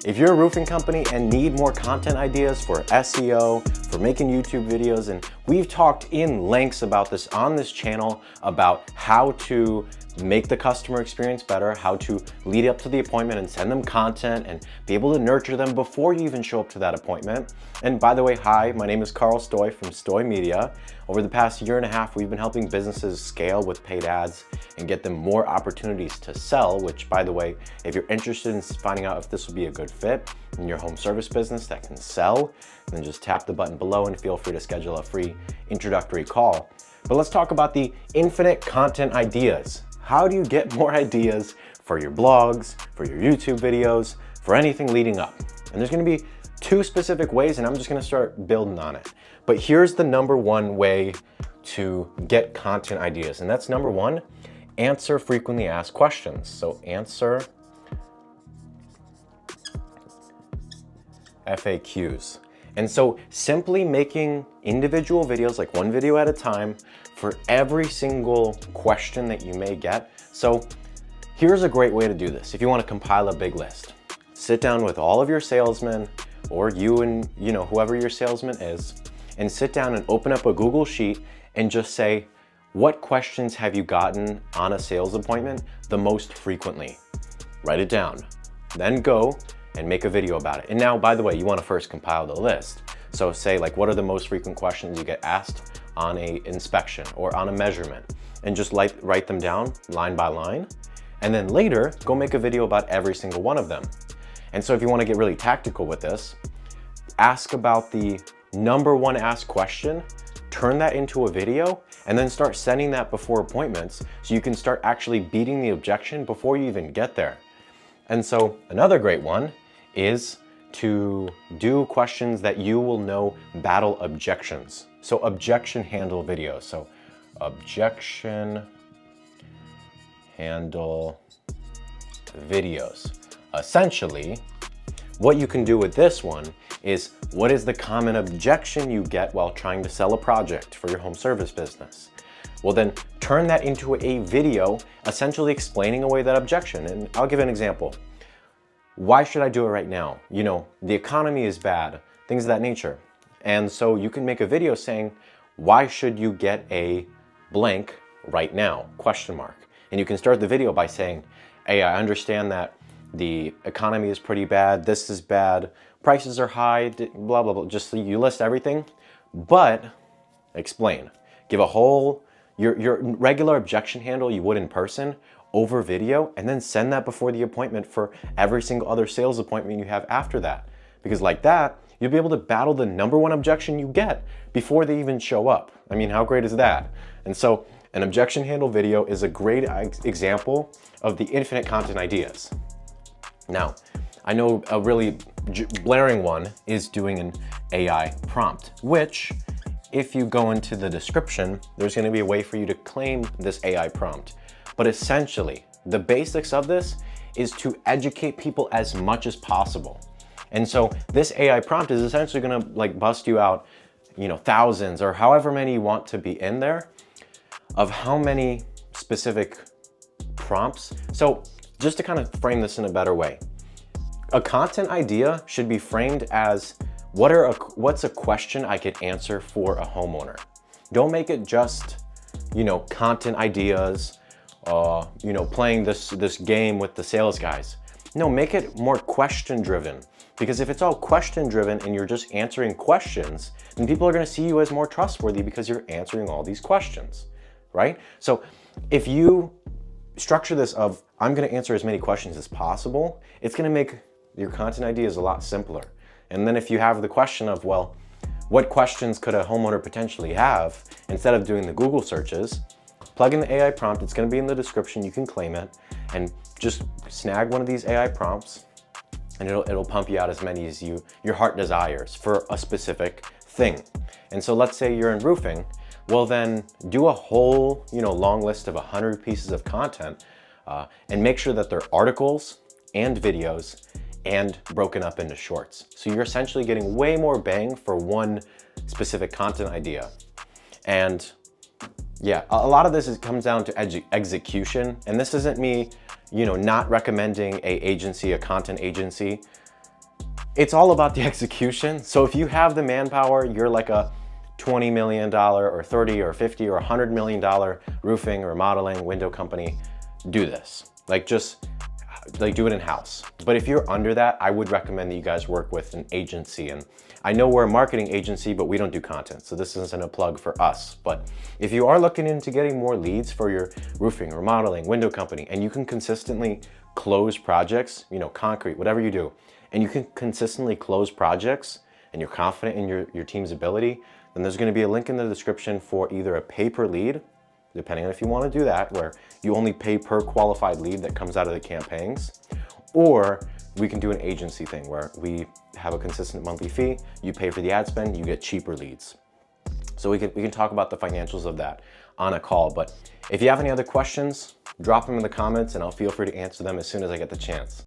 If you're a roofing company and need more content ideas for SEO, for making YouTube videos, and we've talked in lengths about this on this channel about how to make the customer experience better, how to lead up to the appointment and send them content and be able to nurture them before you even show up to that appointment. And by the way, hi, my name is Carl Stoy from Stoy Media. Over the past year and a half, we've been helping businesses scale with paid ads and get them more opportunities to sell, which by the way, if you're interested in finding out if this will be a good fit in your home service business that can sell, then just tap the button below and feel free to schedule a free introductory call. But let's talk about the infinite content ideas. How do you get more ideas for your blogs, for your YouTube videos, for anything leading up? And there's gonna be two specific ways, and I'm just gonna start building on it. But here's the number one way to get content ideas, and that's number one, answer frequently asked questions. So answer FAQs. And so simply making individual videos, like one video at a time, for every single question that you may get. So here's a great way to do this. If you want to compile a big list, sit down with all of your salesmen, or you and whoever your salesman is, and sit down and open up a Google Sheet and just say, what questions have you gotten on a sales appointment the most frequently? Write it down, then go and make a video about it. And now, by the way, you want to first compile the list. So say like, what are the most frequent questions you get asked on a inspection or on a measurement, and just write them down line by line. And then later, go make a video about every single one of them. And so if you want to get really tactical with this, ask about the number one asked question, turn that into a video, and then start sending that before appointments so you can start actually beating the objection before you even get there. And so another great one is to do questions that you will know battle objections. So objection handle videos. So objection handle videos. Essentially, what you can do with this one is, what is the common objection you get while trying to sell a project for your home service business? Well, then turn that into a video, essentially explaining away that objection. And I'll give an example. Why should I do it right now? The economy is bad, things of that nature. And so you can make a video saying, why should you get a blank right now? ? And you can start the video by saying, hey, I understand that the economy is pretty bad, this is bad, prices are high, blah, blah, blah. Just so you list everything, but explain. Give a whole, your regular objection handle you would in person over video, and then send that before the appointment for every single other sales appointment you have after that. Because like that, you'll be able to battle the number one objection you get before they even show up. I mean, how great is that? And so an objection handle video is a great example of the infinite content ideas. Now, I know a really blaring one is doing an AI prompt, which if you go into the description, there's gonna be a way for you to claim this AI prompt. But essentially, the basics of this is to educate people as much as possible. And so this AI prompt is essentially gonna bust you out, thousands or however many you want to be in there of how many specific prompts. So just to kind of frame this in a better way, a content idea should be framed as, what's a question I could answer for a homeowner? Don't make it just, content ideas, playing this game with the sales guys. No, make it more question driven. Because if it's all question driven and you're just answering questions, then people are gonna see you as more trustworthy because you're answering all these questions, right? So if you structure this of, I'm gonna answer as many questions as possible, it's gonna make your content ideas a lot simpler. And then if you have the question of, well, what questions could a homeowner potentially have, instead of doing the Google searches, plug in the AI prompt, it's gonna be in the description, you can claim it, and just snag one of these AI prompts, and it'll pump you out as many as your heart desires for a specific thing. And so let's say you're in roofing, well then do a whole long list of 100 pieces of content and make sure that they're articles and videos and broken up into shorts. So you're essentially getting way more bang for one specific content idea. And yeah, a lot of this comes down to execution. And this isn't me, not recommending a content agency. It's all about the execution. So if you have the manpower, you're like a $20 million or 30 or 50 or $100 million roofing, remodeling, window company, do this. Like just like do it in-house. But if you're under that, I would recommend that you guys work with an agency. And I know we're a marketing agency, but we don't do content. So this isn't a plug for us. But if you are looking into getting more leads for your roofing, remodeling, window company, and you can consistently close projects, you know, concrete, whatever you do, and you can consistently close projects and you're confident in your team's ability, then there's gonna be a link in the description for either a pay per lead, depending on if you wanna do that, where you only pay per qualified lead that comes out of the campaigns, or we can do an agency thing where we have a consistent monthly fee, you pay for the ad spend, you get cheaper leads. So we can talk about the financials of that on a call. But if you have any other questions, drop them in the comments and I'll feel free to answer them as soon as I get the chance.